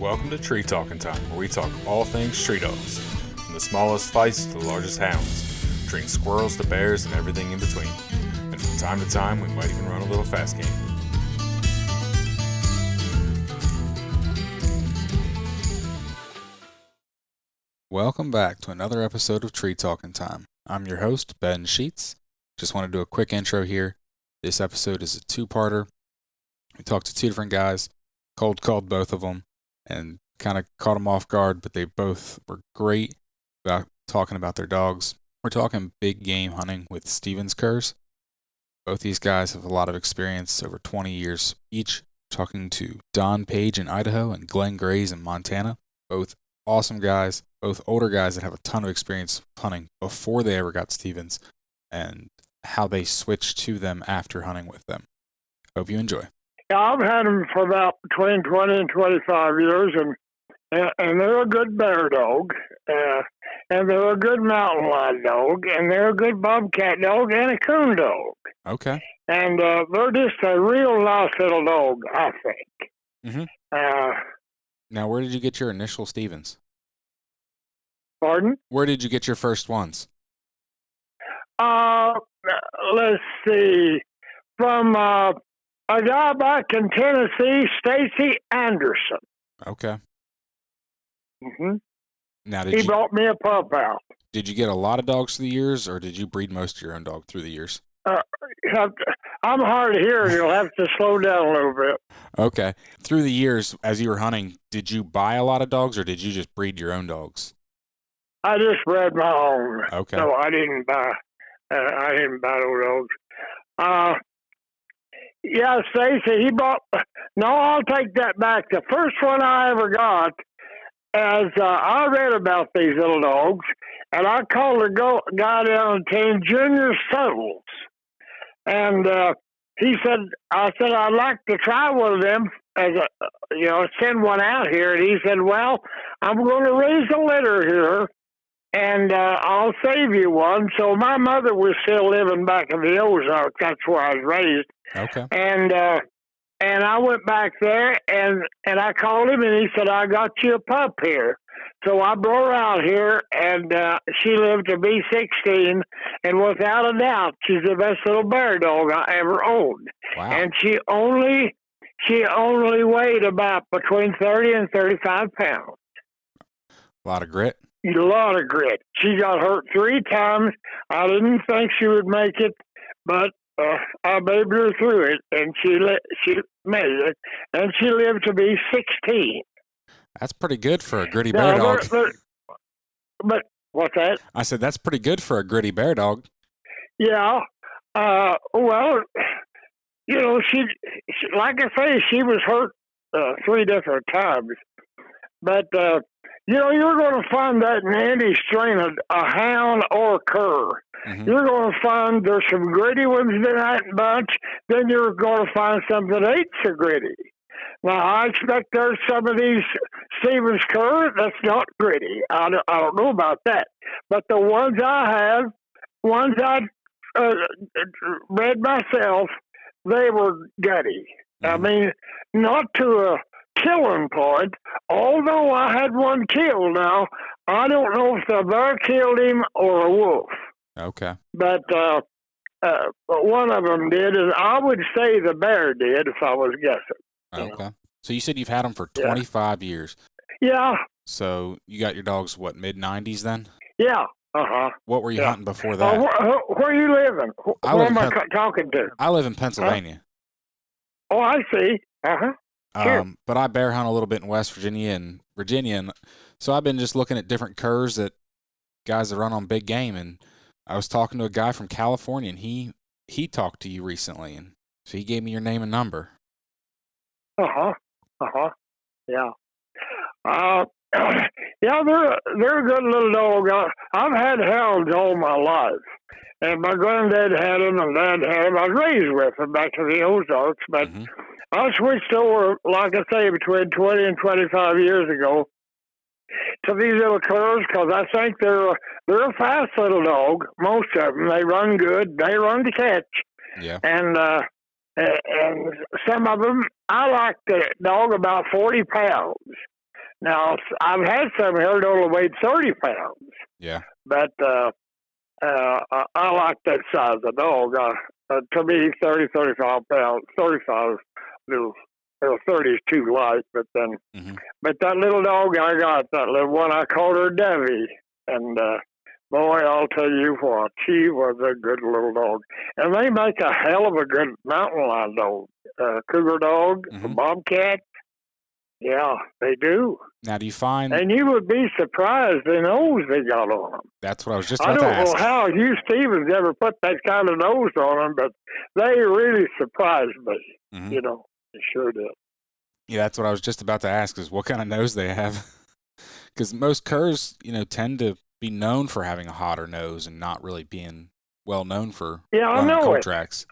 Welcome to Tree Talking Time, where we talk all things tree dogs, from the smallest fights to the largest hounds, treating squirrels to bears and everything in between. And from time to time, we might even run a little fast game. Welcome back to another episode of Tree Talking Time. I'm your host, Ben Sheets. Just want to do a quick intro here. This episode is a two-parter. We talked to two different guys, cold called both of them, and kind of caught them off guard, but they both were great about talking about their dogs. We're talking big game hunting with Stevens curs. Both these guys have a lot of experience, over 20 years each. Talking to Don Paige in Idaho and Glen Gray in Montana. Both awesome guys, both older guys that have a ton of experience hunting before they ever got Stevens, and how they switched to them after hunting with them. Hope you enjoy. Yeah, I've had them for about between 20 and 25 years, and they're a good bear dog, and they're a good mountain lion dog, and they're a good bobcat dog and a coon dog. Okay. And they're just a real nice little dog, I think. Mm-hmm. Now, where did you get your initial Stevens? Pardon? Where did you get your first ones? Let's see. From a guy back in Tennessee, Stacy Anderson. Okay. Mm-hmm. Now, he brought me a pup out. Did you get a lot of dogs through the years, or did you breed most of your own dog through the years? I'm hard of hearing. You'll have to slow down a little bit. Okay. Through the years, as you were hunting, did you buy a lot of dogs, or did you just breed your own dogs? I just bred my own. Okay. So I didn't buy no dogs. Yeah, Stacy, he bought. No, I'll take that back. The first one I ever got, as I read about these little dogs, and I called a guy down in Junior Settles, and he said, I said I'd like to try one of them as send one out here, and he said, well, I'm going to raise a litter here, and I'll save you one. So my mother was still living back in the Ozarks. That's where I was raised. Okay. And I went back there, and I called him, and he said, I got you a pup here. So I brought her out here, and she lived to be 16, and without a doubt, she's the best little bear dog I ever owned. Wow. And she only weighed about between 30 and 35 pounds. A lot of grit? A lot of grit. She got hurt 3 times. I didn't think she would make it, but I babied her through it, and she made it, and she lived to be 16. That's pretty good for a gritty bear dog. But what's that? I said that's pretty good for a gritty bear dog. Yeah. Well, she like I say, she was hurt 3 different times, but you're going to find that in any strain of a hound or a cur. Mm-hmm. You're going to find there's some gritty ones in that bunch. Then you're going to find some that ain't so gritty. Now, I expect there's some of these Stevens cur that's not gritty. I don't know about that. But the ones I bred myself, they were gutty. Mm-hmm. I mean, not to a killing point, although I had one killed. Now, I don't know if the bear killed him or a wolf. Okay. But one of them did, and I would say the bear did if I was guessing. Okay. So you said you've had them for 25 years. Yeah. So you got your dogs, what, mid-90s then? Yeah. Uh-huh. What were you hunting before that? Where are you living? Who am I talking to? I live in Pennsylvania. Oh, I see. Uh-huh. Sure. But I bear hunt a little bit in West Virginia and Virginia, and so I've been just looking at different curs that guys that run on big game, and I was talking to a guy from California, and he talked to you recently, and so he gave me your name and number. Yeah. Yeah, they're a good little dog. I've had hounds all my life, and my granddad had them, and dad had them. I was raised with them back in the Ozarks, but I switched over, like I say, between 20 and 25 years ago to these little curs because I think they're a fast little dog. Most of them, they run good. They run to catch. Yeah. And some of them, I like the dog about 40 pounds. Now, I've had some here that only weighed 30 pounds, Yeah. but I like that size of dog. To me, 30, 35 pounds, 35, little, 30 is too light, but then, but that little dog I got, that little one, I called her Debbie, and boy, I'll tell you what, she was a good little dog. And they make a hell of a good mountain lion dog. Cougar dog, bobcat. Yeah, they do. Now, do you find... And you would be surprised the nose they got on them. That's what I was just about to ask. I don't know how Hugh Stevens ever put that kind of nose on them, but they really surprised me. You know, they sure did. Yeah, that's what I was just about to ask, is what kind of nose they have. Because most curs, you know, tend to be known for having a hotter nose and not really being well known for running cold tracks.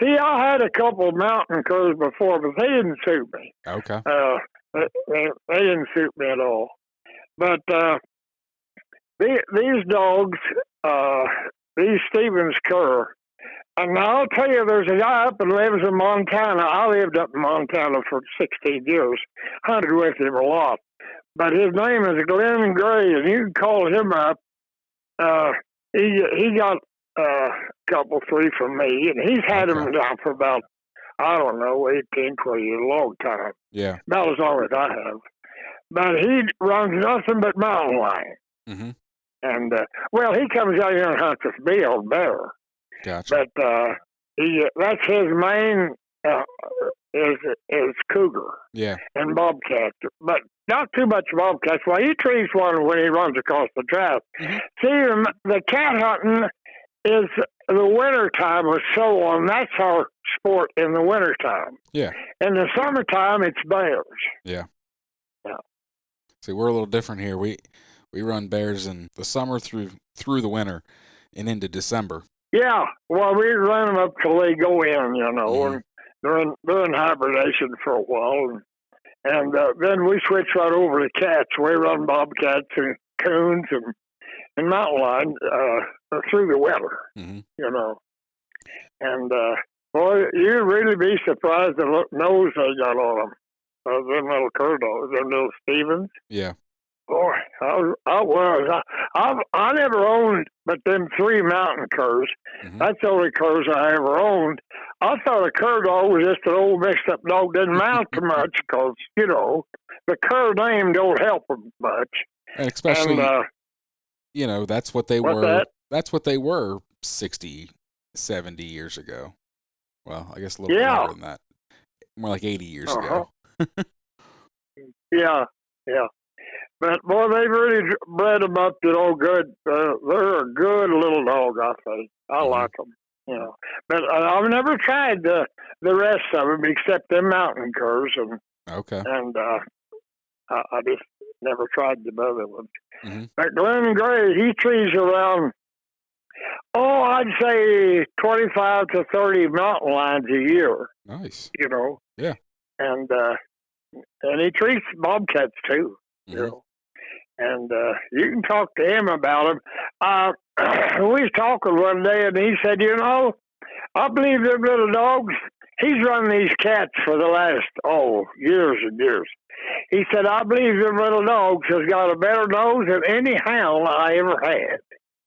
See, I had a couple of mountain curs before, but they didn't suit me. Okay. They didn't suit me at all. But these dogs, these Stevens cur, and I'll tell you, there's a guy up and lives in Montana. I lived up in Montana for 16 years, hunted with him a lot. But his name is Glen Gray, and you can call him up. He got a couple, 3 from me, and he's had them now for about, I don't know, 18, 20 years, a long time. Yeah. About as long as I have. But he runs nothing but mountain lion. And, well, he comes out here and hunts with me on bear. Gotcha. But that's his main, is cougar. Yeah. And bobcat. But not too much bobcats. Well, he trees one when he runs across the track. See, the cat hunting is the winter time or so on. That's our sport in the winter time. Yeah. In the summertime, it's bears. Yeah. See, we're a little different here. We run bears in the summer through the winter and into December. Yeah. Well, we run them up till they go in, you know, and they're in hibernation for a while. And then we switch right over to cats. We run bobcats and coons and mountain lion through the winter, you know. And, boy, you'd really be surprised at the nose they got on them. Them little cur dogs, them little Stevens. Yeah. Boy, I never owned but them 3 mountain curs. That's the only curs I ever owned. I thought a cur dog was just an old mixed up dog, didn't mount too much because, you know, the cur name don't help them much. And especially, you know, that's what they were. That's what they were 60, 70 years ago. Well, I guess a little longer than that. More like 80 years ago. Yeah. But, boy, they really bred them up, you know, good. They're a good little dog, I think. I like them, you know. But I've never tried the rest of them except them mountain curs. And I just never tried the other ones. But Glen Gray, he trees around, I'd say 25 to 30 mountain lions a year. Nice. You know. Yeah. And he treats bobcats, too. You know. And you can talk to him about him. We was talking one day, and he said, you know, I believe them little dogs, he's run these cats for the last, years and years. He said, I believe them little dogs has got a better nose than any hound I ever had.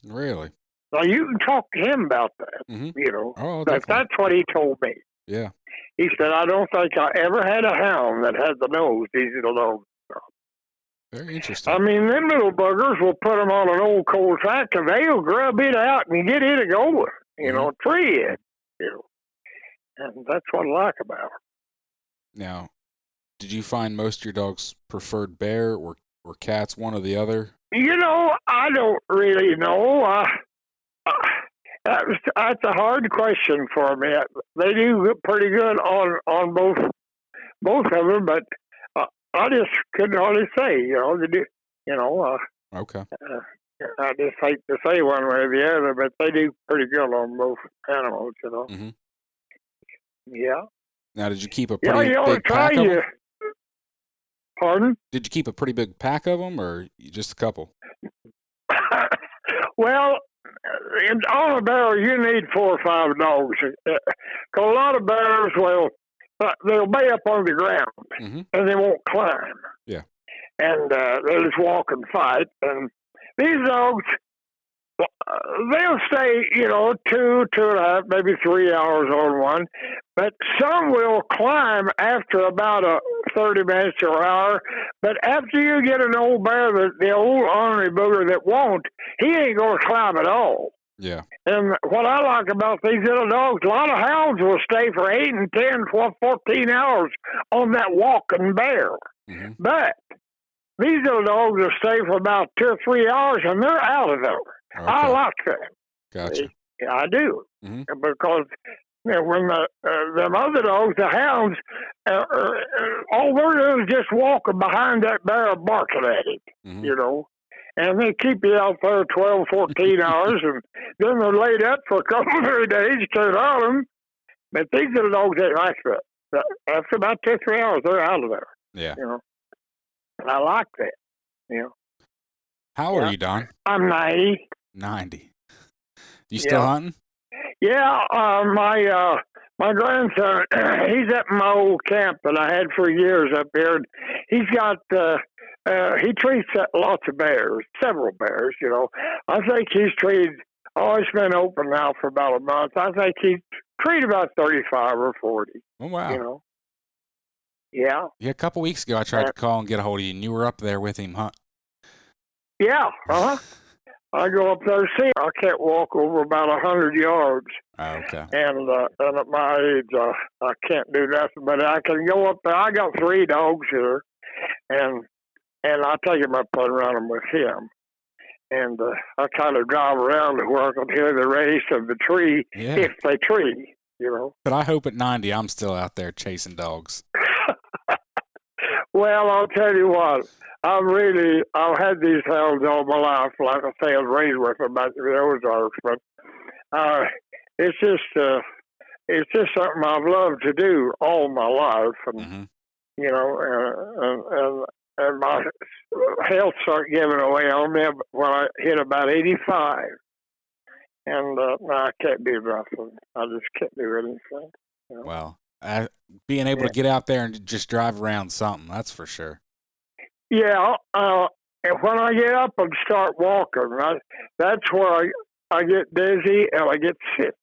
Really? Now, you can talk to him about that, you know. Oh, but that's what he told me. Yeah. He said, I don't think I ever had a hound that had the nose these little dogs. Very interesting. I mean, them little buggers will put them on an old cold track and they'll grub it out and get it going, you know, tree it, you know. And that's what I like about them. Now, did you find most of your dogs preferred bear or cats, one or the other? You know, I don't really know. That's a hard question for me. They do pretty good on both of them, but I just couldn't hardly say, you know. They do, you know. Okay. I just hate to say one way or the other, but they do pretty good on both animals, you know. Yeah. Now, did you keep a pretty big pack of them? Pardon? Did you keep a pretty big pack of them, or just a couple? Well, on a bear, you need 4 or 5 dogs. Because a lot of bears will they'll be up on the ground and they won't climb. Yeah. And they'll just walk and fight. And these dogs, they'll stay, 2.5, maybe 3 hours on one. But some will climb after about 30 minutes or an hour. But after you get an old bear, the old ornery booger that won't, he ain't going to climb at all. Yeah. And what I like about these little dogs, a lot of hounds will stay for 8 and 10, 12, 14 hours on that walking bear. But these little dogs will stay for about 2 or 3 hours and they're out of there. Okay. I like that. Gotcha. Yeah, I do. Because when them other dogs, the hounds, all they're doing is just walking behind that bear barking at it, And they keep you out there 12, 14 hours, and then they're laid up for a couple of 3 days. You can't out them. But these little dogs ain't like that. After about 2 or 3 hours, they're out of there. Yeah. And I like that. How old are you, Don? I'm 90. 90. You still hunting? Yeah. My grandson, he's at my old camp that I had for years up here. And he's got. He treats lots of bears, several bears, I think he's treated, it's been open now for about a month. I think he's treated about 35 or 40. Oh, wow. Yeah. Yeah, a couple weeks ago I tried to call and get a hold of you, and you were up there with him, huh? Yeah, I go up there to see him. I can't walk over about 100 yards. Oh, okay. And at my age, I can't do nothing, but I can go up there. I got 3 dogs here, and I take him up and run them with him. And I kind of drive around to where I can hear the race of the tree, if they tree, But I hope at 90 I'm still out there chasing dogs. Well, I'll tell you what. I've had these hounds all my life. Like I say, I was raised with them back in the Ozarks. But it's just something I've loved to do all my life. And, and my health started giving away on me when I hit about 85. And I can't do nothing. I just can't do anything. Well, being able to get out there and just drive around something, that's for sure. Yeah. And when I get up and start walking, that's where I get dizzy and I get sick.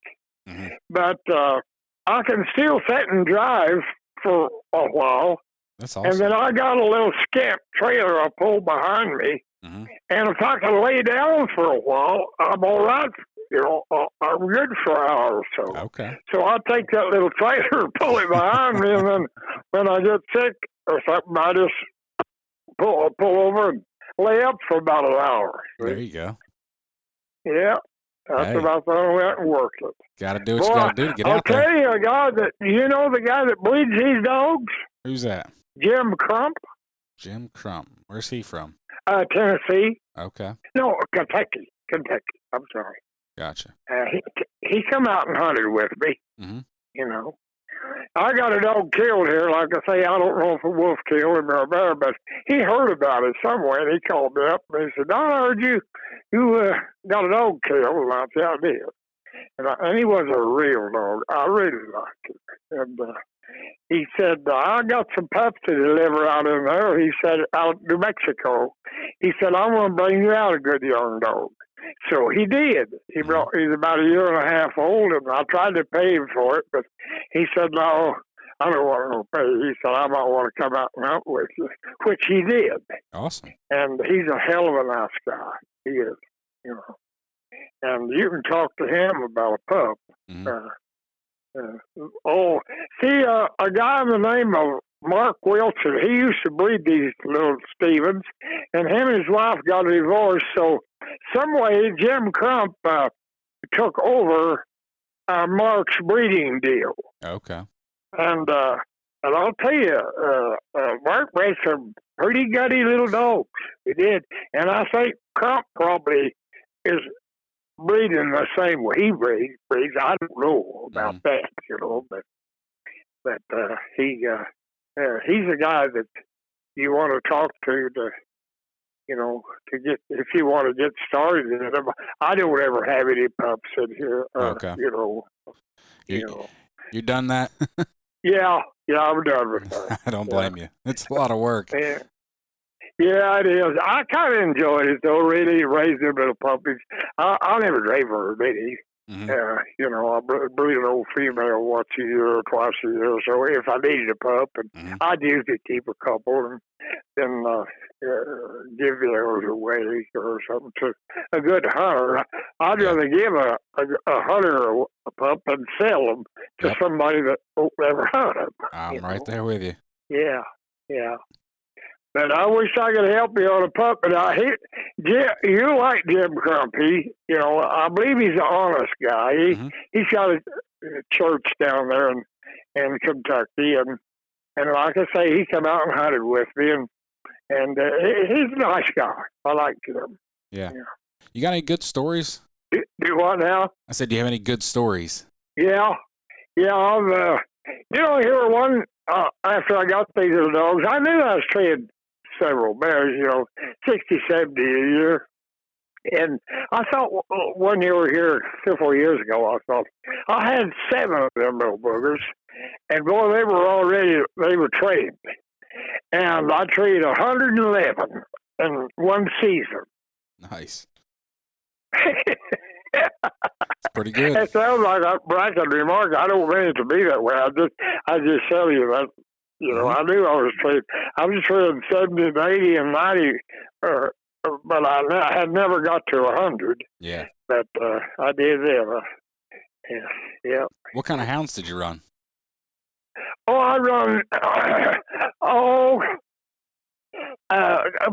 But I can still sit and drive for a while. That's awesome. And then I got a little scamp trailer I pull behind me. And if I can lay down for a while, I'm all right. I'm good for an hour or so. Okay. So I take that little trailer, pull it behind me, and then when I get sick or something, I just pull over and lay up for about an hour. There you go. Yeah. That's about the only way I can work it. Got to do what you got to do to get out there. I'll tell you, the guy that breeds these dogs? Who's that? Jim Crump. Jim Crump. Where's he from? Tennessee. Okay. No, Kentucky. I'm sorry. Gotcha. He come out and hunted with me. I got a dog killed here. Like I say, I don't know if a wolf killed him or a bear, but he heard about it somewhere, and he called me up and he said, "Don, I heard you got a dog killed." And I said, "I did." And he was a real dog. I really liked him. And he said, "I got some pups to deliver out in there." He said, "Out New Mexico." He said, "I'm going to bring you out a good young dog." So he did. He's about a year and a half old, and I tried to pay him for it, but he said, "No, I don't want to pay." He said, "I might want to come out and hunt with you," which he did. Awesome. And he's a hell of a nice guy. He is, And you can talk to him about a pup. A guy in the name of Mark Wilson, he used to breed these little Stevens, and him and his wife got a divorce. So some way Jim Crump took over Mark's breeding deal. Okay. And I'll tell you, Mark bred some pretty gutty little dogs. He did. And I think Crump probably is breeding the same way he breeds. I don't know about that, but he's a guy that you want to talk to get, if you want to get started in it. I don't ever have any pups in here. Okay. You done that? Yeah. Yeah, I'm done with that. I don't blame you. It's a lot of work. Yeah. Yeah, it is. I kind of enjoyed it, though, really, raising little puppies. I never gave her many. Mm-hmm. I breed an old female once a year or twice a year. So if I needed a pup, and I'd usually keep a couple and then give the others away or something to a good hunter. I'd rather give a hunter a pup and sell them to somebody that won't ever hunt them. I'm right there with you. Yeah, yeah. But I wish I could help you on a pup. But you like Jim Crumpy. I believe he's an honest guy. He's got a church down there in Kentucky, and like I say, he come out and hunted with me, and he's a nice guy. I like him. Yeah. You got any good stories? Do what now? I said, do you have any good stories? Yeah. I've here one after I got these little dogs. I knew I was treating several bears, 60, 70 a year. And I thought one year we were here 3 or 4 years ago, I thought, I had 7 of them little boogers. And boy, they were trained. And I treated 111 in one season. Nice. It's pretty good. It sounds like a bragging remark. I don't mean it to be that way. I just tell you that. I knew I was trading. I was trading 70 and 80 and 90, but I had never got to 100. Yeah. But I did then. Yeah. What kind of hounds did you run? Oh, I run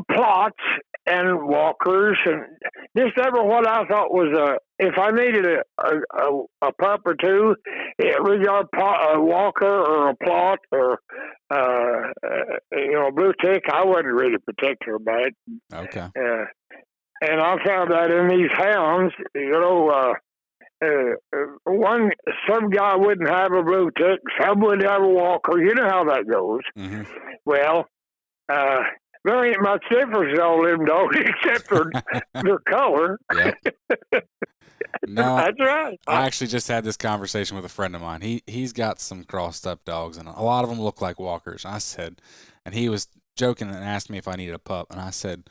plots and walkers, and just ever what I thought was if I needed a pup or two, it was a walker or a plot or a bluetick. I wasn't really particular about it. Okay. And I found that in these hounds, some guy wouldn't have a bluetick, some wouldn't have a walker. You know how that goes. Mm-hmm. Well, there ain't much difference in all them dogs except for their color. Yep. No, that's right. I actually just had this conversation with a friend of mine. He's got some crossed up dogs, and a lot of them look like walkers. And he was joking and asked me if I needed a pup, and I said,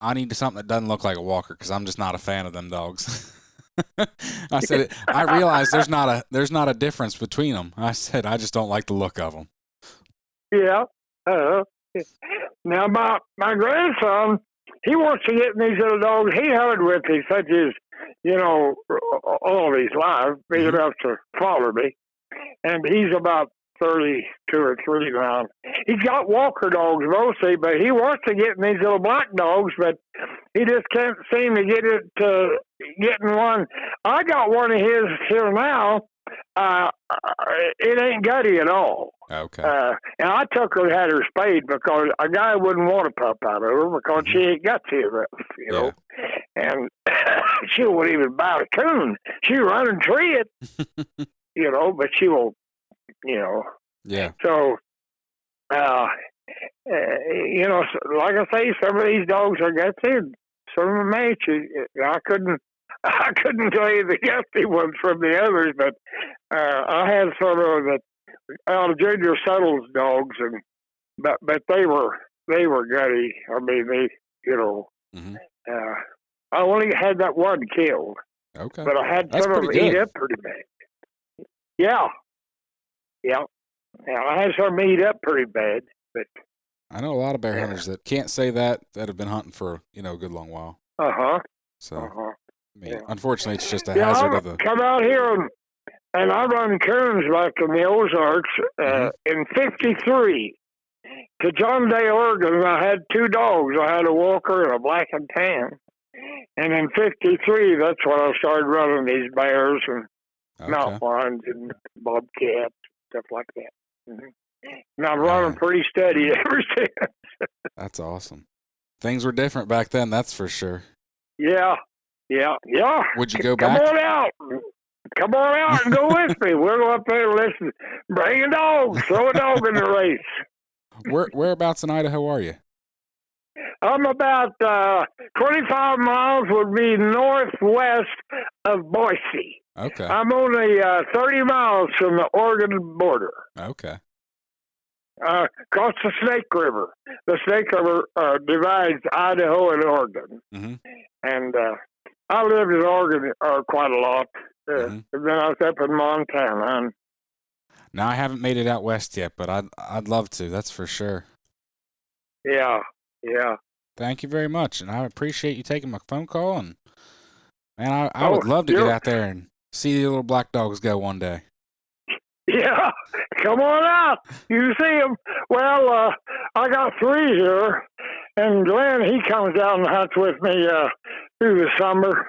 I need something that doesn't look like a walker because I'm just not a fan of them dogs. I said, I realize there's not a difference between them. I said, I just don't like the look of them. Yeah. Now, my grandson, he wants to get in these little dogs. He hunted with me, such as, all his life, big enough to follow me. And he's about 32 or 3 now. He's got walker dogs mostly, but he wants to get in these little black dogs, but he just can't seem to get it to getting one. I got one of his here now. It ain't gutty at all. Okay. And I took her and had her spayed because a guy wouldn't want a pup out of her because she ain't gutsy enough, know. And she won't even bite a coon. She run and tree it, but she won't, Yeah. So, like I say, some of these dogs are gutsy and some of them ain't. I couldn't tell you the gutsy ones from the others, but I had some of the Junior Settles dogs, but they were gutty. I mean, I only had that one killed. Okay. But I had some of them eat up pretty bad. Yeah. I had some eat up pretty bad, but I know a lot of bear hunters that can't say that have been hunting for a good long while. So. I mean, unfortunately, it's just a hazard of the. Come out here and I run coons back in the Ozarks in '53 to John Day, Oregon. I had 2 dogs. I had a walker and a black and tan. And in '53, that's when I started running these bears and mountain lions and bobcats, stuff like that. And I'm running pretty steady ever since. That's awesome. Things were different back then, that's for sure. Yeah. Would you go back? Come on out and go with me. We'll go up there and listen. Bring a dog. Throw a dog in the race. Whereabouts in Idaho are you? I'm about 25 miles would be northwest of Boise. Okay. I'm only 30 miles from the Oregon border. Okay. Across the Snake River. The Snake River divides Idaho and Oregon. Mm-hmm. And I lived in Oregon quite a lot. Mm-hmm. And then I was up in Montana. And Now, I haven't made it out west yet, but I'd love to. That's for sure. yeah. Thank you very much, and I appreciate you taking my phone call. And man, I would love to get out there and see the little black dogs go one day. Yeah, come on out. You see them. Well, I got 3 here, and Glenn, he comes down and hunts with me through the summer.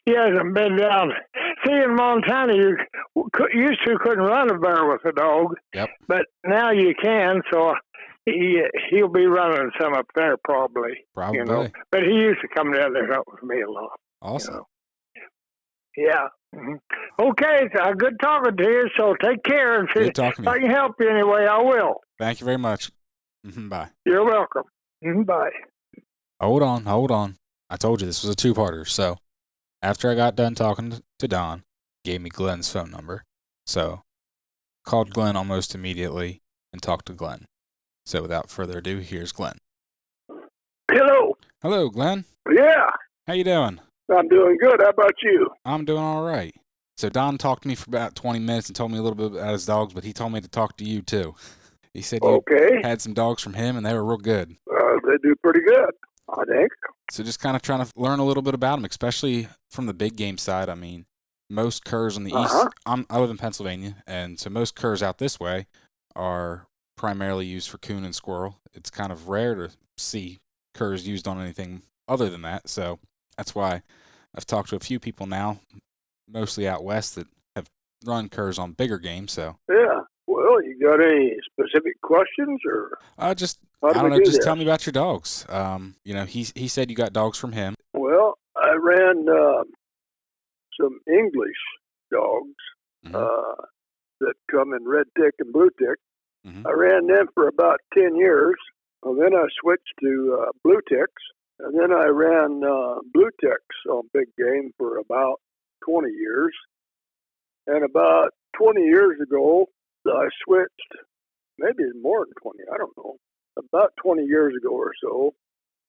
He hasn't been down. See, in Montana, you used to couldn't run a bear with a dog. Yep. But now you can, so he'll be running some up there probably. Probably. You know. But he used to come down there and hunt with me a lot. Awesome. You know. Yeah. Mm-hmm. Okay, so good talking to you. So take care. And Good talking if to I you. can help you anyway, I will. Thank you very much. Bye. You're welcome. Bye. Hold on. I told you this was a 2-parter. So after I got done talking to Don, he gave me Glenn's phone number. So called Glenn almost immediately and talked to Glenn. So without further ado, here's Glenn. Hello. Hello, Glenn. Yeah. How you doing? I'm doing good. How about you? I'm doing all right. So Don talked to me for about 20 minutes and told me a little bit about his dogs, but he told me to talk to you too. He said you had some dogs from him and they were real good. They do pretty good, I think. So just kind of trying to learn a little bit about them, especially from the big game side. I mean, most curs on the east, I live in Pennsylvania, and so most curs out this way are primarily used for coon and squirrel. It's kind of rare to see curs used on anything other than that. So that's why I've talked to a few people now, mostly out west, that have run curs on bigger game. So yeah. Well, you got any specific questions or? I don't know. Just tell me about your dogs. He said you got dogs from him. Well, I ran some English dogs that come in red tick and blue tick. Mm-hmm. I ran them for about 10 years. And then I switched to blue ticks. And then I ran blue ticks on big game for about 20 years. And about 20 years ago, I switched, maybe more than 20, I don't know. About 20 years ago or so,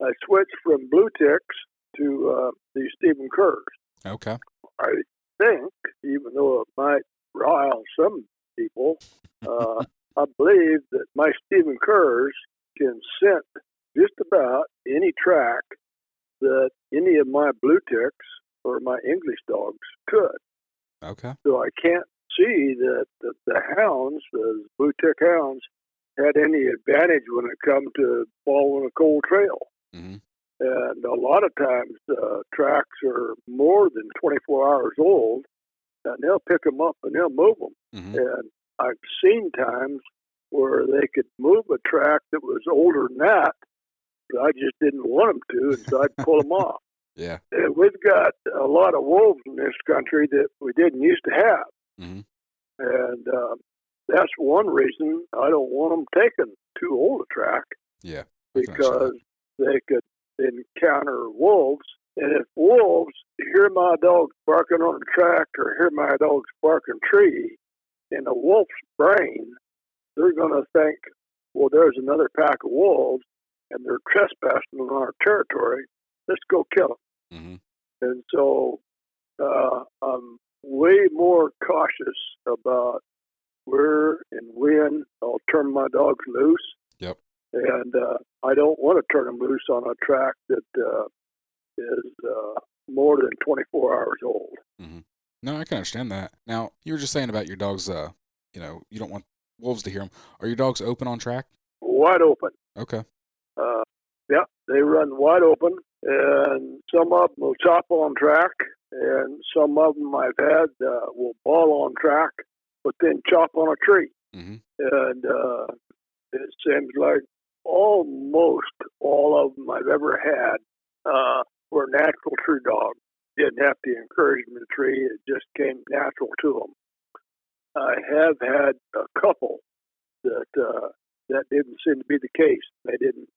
I switched from blue ticks to these Stephen Kerrs. Okay. I think, even though it might rile some people, I believe that my Stephen Kerrs can scent just about any track that any of my blue ticks or my English dogs could. Okay. So I can't see that the hounds, the blue tick hounds, had any advantage when it come to following a cold trail. Mm-hmm. And a lot of times tracks are more than 24 hours old, and they'll pick them up and they'll move them. Mm-hmm. And I've seen times where they could move a track that was older than that, but I just didn't want them to, and so I'd pull them off. Yeah. And we've got a lot of wolves in this country that we didn't used to have. Mm-hmm. And that's one reason I don't want them taking too old a track. Yeah. Because they could encounter wolves. And if wolves hear my dogs barking on a track or hear my dogs barking tree, in a wolf's brain, they're going to think, well, there's another pack of wolves, and they're trespassing on our territory. Let's go kill them. Mm-hmm. And so I'm way more cautious about where and when I'll turn my dogs loose. Yep. And I don't want to turn them loose on a track that is more than 24 hours old. Mm-hmm. No, I can understand that. Now, you were just saying about your dogs, you don't want wolves to hear them. Are your dogs open on track? Wide open. Okay. Yeah, they run wide open, and some of them will chop on track, and some of them I've had will ball on track, but then chop on a tree. Mm-hmm. And it seems like almost all of them I've ever had were natural tree dogs. Didn't have to encourage them to tree. It just came natural to them. I have had a couple that didn't seem to be the case. They didn't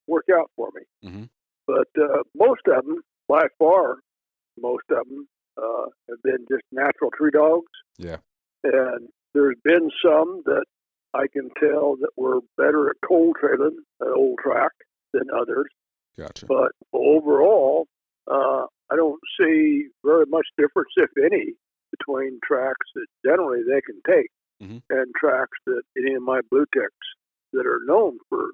work out for me. Mm-hmm. But most of them, by far, have been just natural tree dogs. Yeah. And there's been some that I can tell that we're better at cold trailing at old track than others. Gotcha. But overall, I don't see very much difference, if any, between tracks that generally they can take and tracks that any of my blueticks that are known for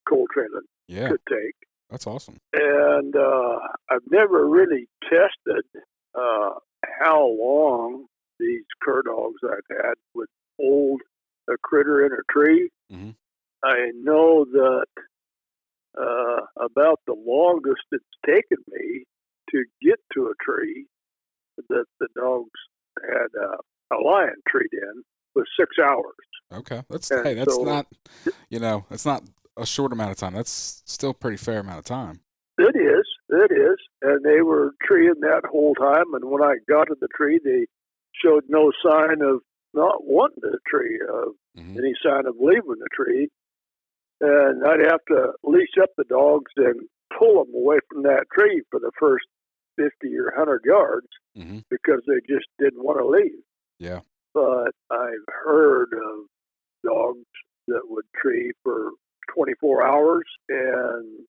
cold trailing could take. That's awesome. And I've never really tested how long these cur dogs I've had would hold a critter in a tree. I know that about the longest it's taken me to get to a tree that the dogs had a lion treed in was 6 hours. Okay, that's And that's not, it's not a short amount of time. That's still a pretty fair amount of time. It is, and they were treeing that whole time. And when I got to the tree, they showed no sign of not wanting the tree, of any sign of leaving the tree. And I'd have to leash up the dogs and pull them away from that tree for the first 50 or 100 yards because they just didn't want to leave. Yeah. But I've heard of dogs that would tree for 24 hours, and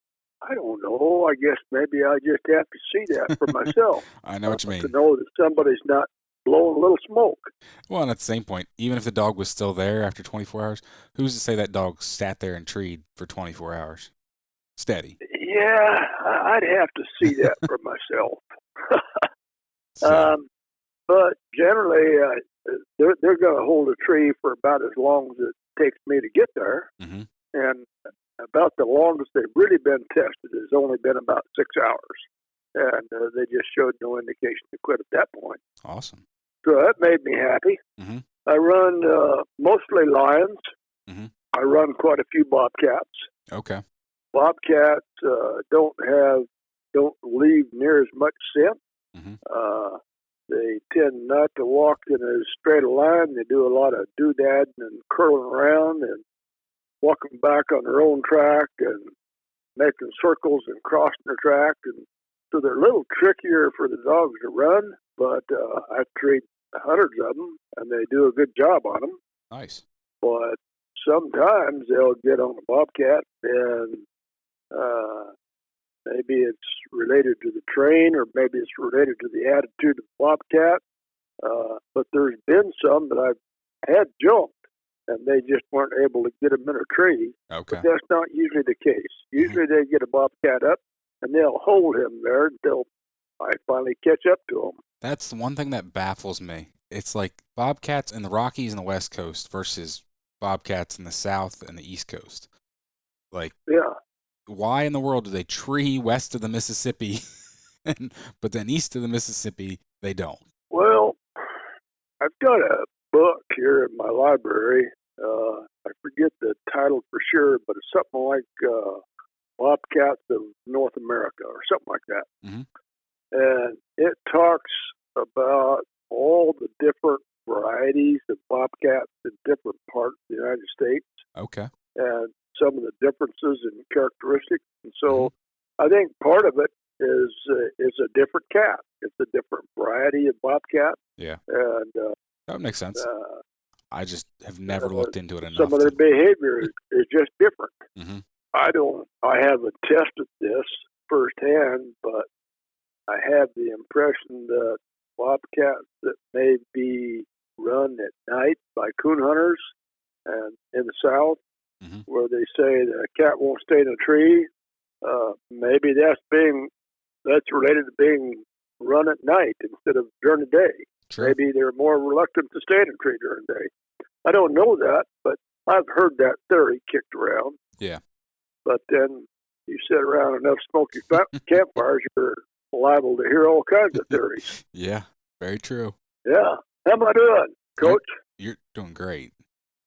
I don't know. I guess maybe I just have to see that for myself. I know what you mean. To know that somebody's not blowing a little smoke. Well, and at the same point, even if the dog was still there after 24 hours, who's to say that dog sat there and treed for 24 hours? Steady. Yeah, I'd have to see that for myself. But generally, they're going to hold a tree for about as long as it takes me to get there. And about the longest they've really been tested has only been about 6 hours. And they just showed no indication to quit at that point. Awesome. So that made me happy. I run mostly lions. I run quite a few bobcats. Okay. Bobcats don't leave near as much scent. They tend not to walk in as straight a line. They do a lot of doodadding and curling around and walking back on their own track and making circles and crossing the track. And so they're a little trickier for the dogs to run, but I've treated hundreds of them, and they do a good job on them. Nice. But sometimes they'll get on a bobcat, and maybe it's related to the train, or maybe it's related to the attitude of the bobcat. But there's been some that I've had jumped, and they just weren't able to get them in a tree. Okay. But that's not usually the case. Usually they get a bobcat up, and they'll hold him there until I finally catch up to him. That's the one thing that baffles me. It's like bobcats in the Rockies and the West Coast versus bobcats in the South and the East Coast. Like, why in the world do they tree west of the Mississippi, but then east of the Mississippi, they don't? Well, I've got a book here in my library. I forget the title for sure, but it's something like Bobcats of North America or something like that. And it talks about all the different varieties of bobcats in different parts of the United States. Okay. And some of the differences in characteristics. And so I think part of it is a different cat. It's a different variety of bobcat. Yeah. And that makes sense. I just have never looked into it enough. Some of their behavior is just different. I haven't tested this firsthand, but I have the impression that bobcats that may be run at night by coon hunters and in the South, where they say that a cat won't stay in a tree, maybe that's related to being run at night instead of during the day. Sure. Maybe they're more reluctant to stay in a tree during the day. I don't know that, but I've heard that theory kicked around. Yeah. But then you sit around enough smoky campfires, you're liable to hear all kinds of theories. Yeah, very true. Yeah. How am I doing, Coach? You're doing great.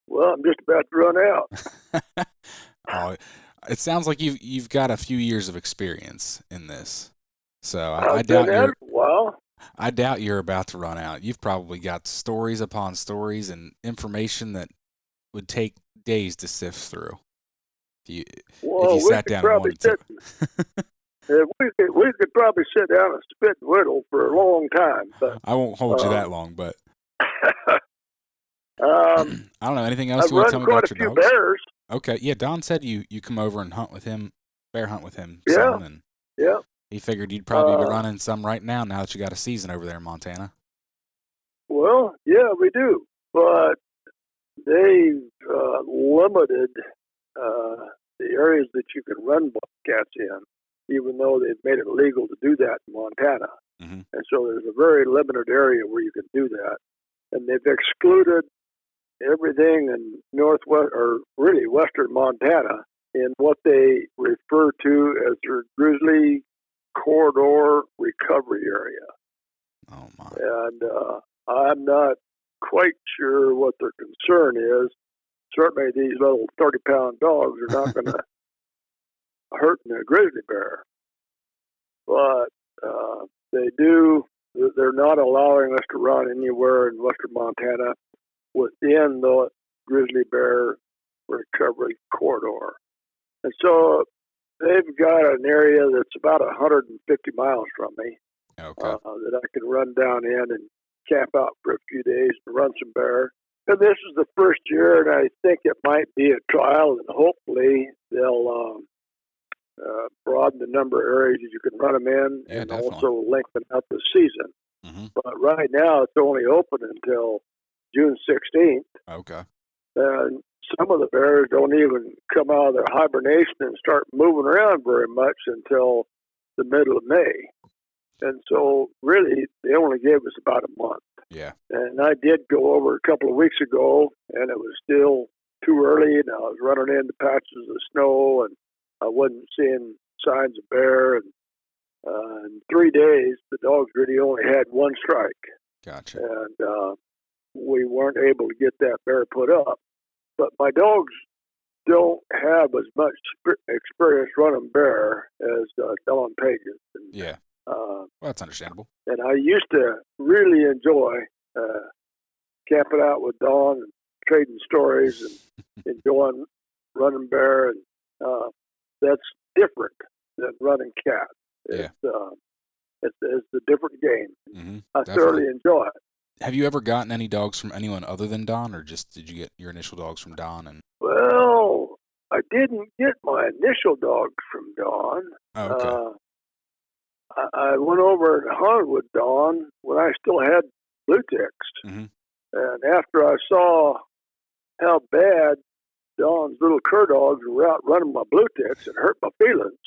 Well, I'm just about to run out. Oh, it sounds like you've got a few years of experience in this. So I doubt you're about to run out. You've probably got stories upon stories and information that would take days to sift through. If you sat down and wanted to. We could probably sit down and spit and whittle for a long time. But I won't hold you that long, but I don't know. Anything else I've you want to run tell me quite about a your few dogs? bears. Okay. Yeah, Don said you come over and hunt with him, bear hunt with him Yeah, some, and yeah. he figured you'd probably be running some right now that you got a season over there in Montana. Well, yeah, we do. But they've limited the areas that you can run bobcats in, even though they've made it legal to do that in Montana. Mm-hmm. And so there's a very limited area where you can do that. And they've excluded everything in northwest, or really western Montana, in what they refer to as their grizzly corridor recovery area. Oh, my. And I'm not quite sure what their concern is. Certainly these little 30-pound dogs are not going to hurt a grizzly bear. But they're not allowing us to run anywhere in western Montana within the grizzly bear recovery corridor. And so they've got an area that's about 150 miles from me. Okay. That I can run down in and camp out for a few days and run some bear. And this is the first year, and I think it might be a trial, and hopefully they'll broaden the number of areas that you can run them in, and definitely. also lengthen out the season. Mm-hmm. But right now it's only open until June 16th. Okay. And some of the bears don't even come out of their hibernation and start moving around very much until the middle of May. And so, really, they only gave us about a month. Yeah. And I did go over a couple of weeks ago, and it was still too early, and I was running into patches of snow, and I wasn't seeing signs of bear. And in 3 days, the dogs really only had one strike. Gotcha. And we weren't able to get that bear put up. But my dogs don't have as much experience running bear as Don Paige. Yeah. Well, that's understandable. And I used to really enjoy camping out with Don and trading stories and enjoying running bear. And that's different than running cat. It's a different game. Mm-hmm. I thoroughly enjoy it. Have you ever gotten any dogs from anyone other than Don, or just did you get your initial dogs from Don? And well, I didn't get my initial dogs from Don. Oh, okay. I went over and hunted with Don when I still had blueticks. Mm-hmm. And after I saw how bad Don's little cur dogs were out running my blueticks, it hurt my feelings.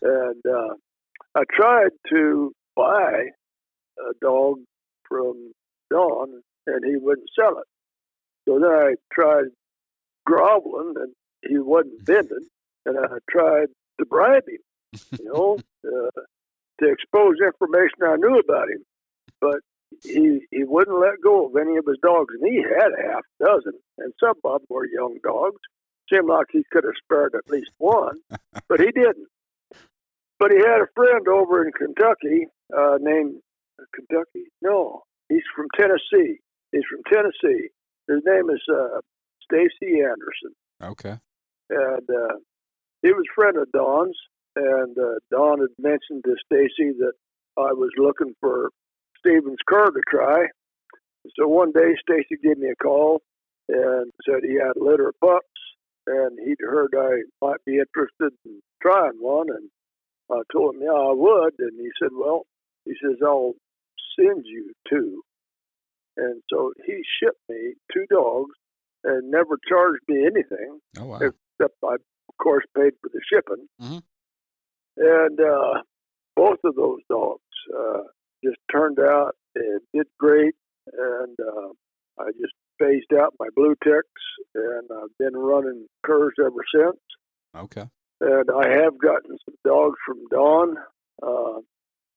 And I tried to buy a dog from Don, and he wouldn't sell it. So then I tried groveling, and he wasn't bending. And I tried to bribe him, to expose information I knew about him. But he wouldn't let go of any of his dogs, and he had a half dozen, and some of them were young dogs. Seemed like he could have spared at least one, but he didn't. But he had a friend over in Kentucky named Kentucky? No, he's from Tennessee. His name is Stacy Anderson. Okay. And he was a friend of Don's. And Don had mentioned to Stacy that I was looking for Stevens cur to try. So one day Stacy gave me a call and said he had a litter of pups, and he'd heard I might be interested in trying one. And I told him, yeah, I would. And he said, well, I'll send you two. And so he shipped me two dogs and never charged me anything. Oh, wow. Except I, of course, paid for the shipping. Mm-hmm. And both of those dogs just turned out and did great. And I just phased out my blue ticks, and I've been running curs ever since. Okay. And I have gotten some dogs from Don.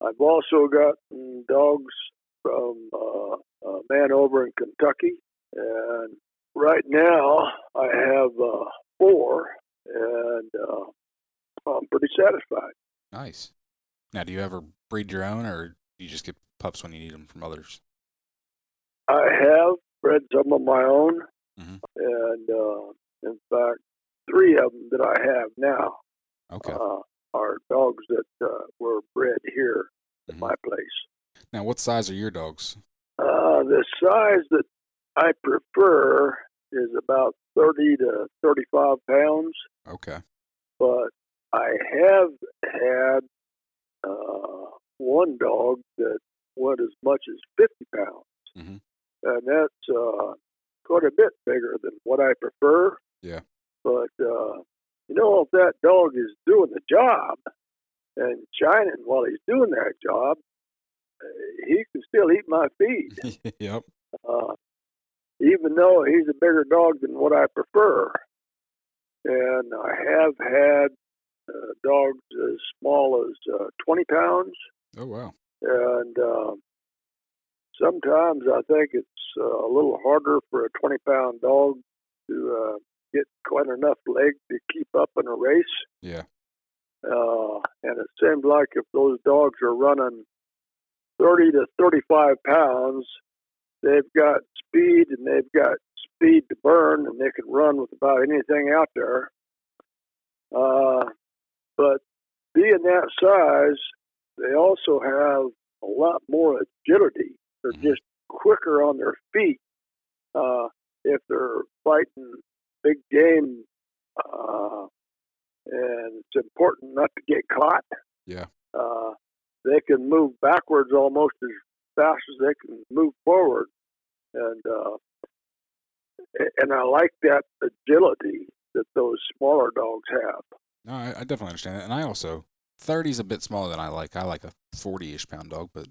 I've also gotten dogs from a man over in Kentucky. And right now I have 4, and I'm pretty satisfied. Nice. Now, do you ever breed your own, or do you just get pups when you need them from others? I have bred some of my own, mm-hmm. and in fact, 3 of them that I have now are dogs that were bred here mm-hmm. at my place. Now, what size are your dogs? The size that I prefer is about 30 to 35 pounds. Okay. But I have had one dog that went as much as 50 pounds. Mm-hmm. And that's quite a bit bigger than what I prefer. Yeah. But, if that dog is doing the job and shining while he's doing that job, he can still eat my feed. Yep. Even though he's a bigger dog than what I prefer. And I have had dogs as small as 20 pounds. Oh, wow. And sometimes I think it's a little harder for a 20-pound dog to get quite enough leg to keep up in a race. Yeah. And it seems like if those dogs are running 30 to 35 pounds, they've got speed and they've got speed to burn, and they can run with about anything out there. But being that size, they also have a lot more agility. They're just quicker on their feet. If they're fighting big game, and it's important not to get caught. Yeah. They can move backwards almost as fast as they can move forward, and I like that agility that those smaller dogs have. No, I definitely understand that. And I also, 30 is a bit smaller than I like. I like a 40-ish pound dog, but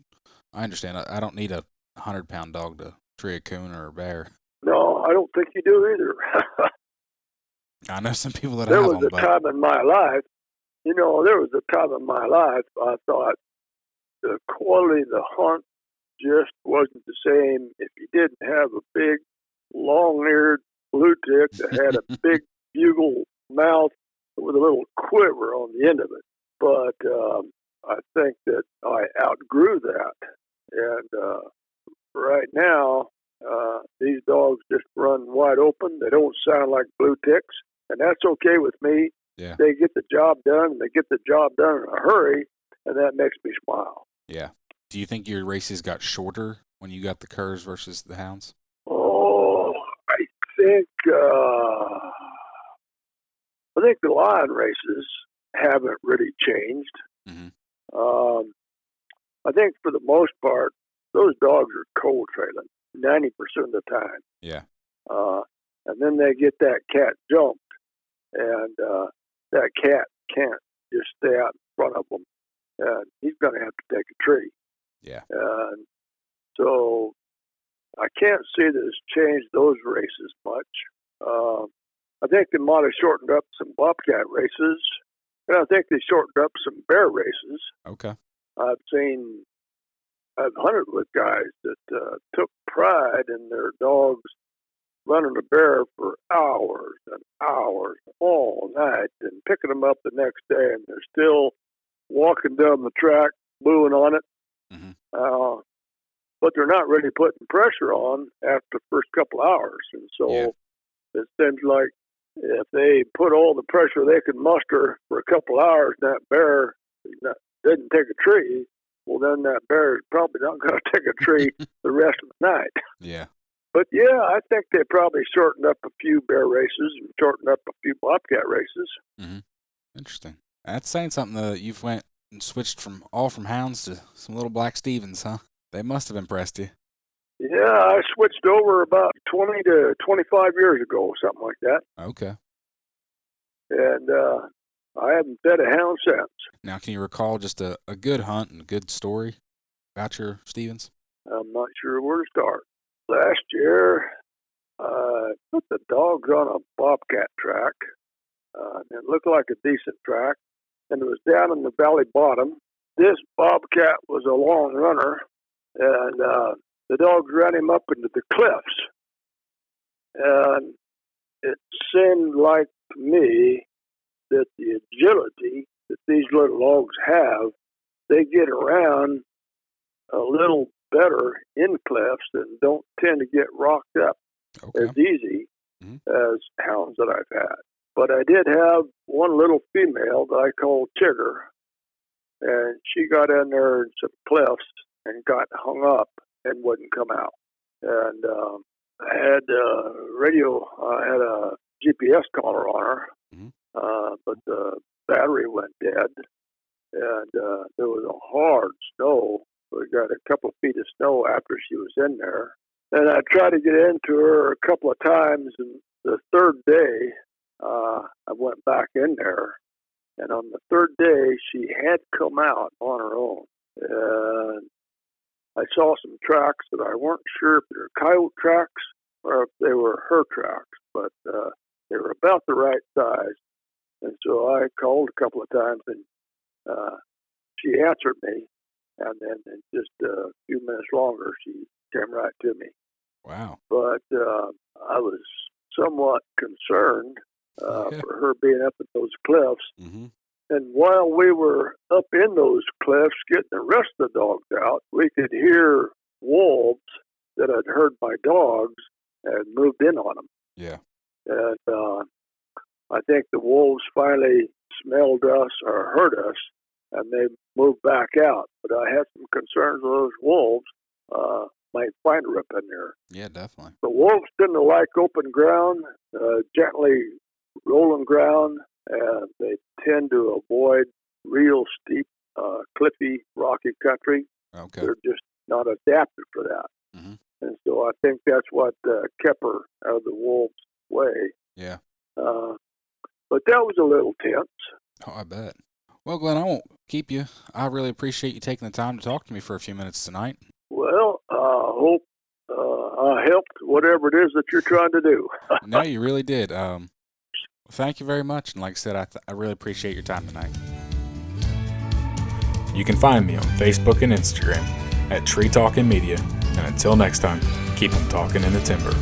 I understand. I don't need a 100-pound dog to tree a coon or a bear. No, I don't think you do either. I know some people that there have was them, a time in my life, I thought the quality of the hunt just wasn't the same if you didn't have a big, long-eared bluetick that had a big bugle mouth with a little quiver on the end of it. But I think that I outgrew that. And right now, these dogs just run wide open. They don't sound like blueticks, and that's okay with me. Yeah. They get the job done, and they get the job done in a hurry, and that makes me smile. Yeah. Do you think your races got shorter when you got the curs versus the hounds? Oh, I think the lion races haven't really changed. Mm-hmm. I think for the most part, those dogs are cold trailing 90% of the time. Yeah. And then they get that cat jumped, and that cat can't just stay out in front of them, and he's going to have to take a tree. Yeah. And so I can't see that it's changed those races much. I think they might have shortened up some bobcat races, and I think they shortened up some bear races. Okay. I've hunted with guys that took pride in their dogs running a bear for hours and hours all night and picking them up the next day, and they're still walking down the track, booing on it. Mm-hmm. But they're not really putting pressure on after the first couple hours. And so It seems like if they put all the pressure they can muster for a couple hours, and that bear didn't take a tree, well, then that bear is probably not going to take a tree the rest of the night. Yeah. But, yeah, I think they probably shortened up a few bear races and shortened up a few bobcat races. Mm-hmm. Interesting. That's saying something that you've went and switched from hounds to some little black Stevens, huh? They must have impressed you. Yeah, I switched over about 20 to 25 years ago, something like that. Okay. And I haven't fed a hound since. Now, can you recall just a good hunt and a good story about your Stevens? I'm not sure where to start. Last year, I put the dogs on a bobcat track. It looked like a decent track, and it was down in the valley bottom. This bobcat was a long runner, and the dogs ran him up into the cliffs. And it seemed like to me that the agility that these little dogs have, they get around a little better in cliffs and don't tend to get rocked up as easy as hounds that I've had. But I did have one little female that I called Chigger, and she got in there in some cliffs and got hung up and wouldn't come out. And had radio. I had a GPS collar on her, but the battery went dead, and there was a hard snow. We got a couple of feet of snow after she was in there, and I tried to get into her a couple of times. And the third day, I went back in there, and on the third day, she had come out on her own, and I saw some tracks that I weren't sure if they were coyote tracks or if they were her tracks, but they were about the right size. And so I called a couple of times, and she answered me, and then in just a few minutes longer, she came right to me. Wow. But I was somewhat concerned for her being up at those cliffs. Mm-hmm. And while we were up in those cliffs getting the rest of the dogs out, we could hear wolves that had heard my dogs and moved in on them. Yeah. And I think the wolves finally smelled us or heard us, and they moved back out. But I had some concerns with those wolves might find her up in there. Yeah, definitely. The wolves didn't like open ground, gently rolling ground, and they tend to avoid real steep, cliffy, rocky country. Okay. They're just not adapted for that. Mm-hmm. And so I think that's what kept her out of the wolves' way. Yeah. But that was a little tense. Oh, I bet. Well, Glenn, I won't keep you. I really appreciate you taking the time to talk to me for a few minutes tonight. Well, I hope I helped whatever it is that you're trying to do. No, you really did. Thank you very much. And like I said, I really appreciate your time tonight. You can find me on Facebook and Instagram at Tree Talking Media. And until next time, keep them talking in the timber.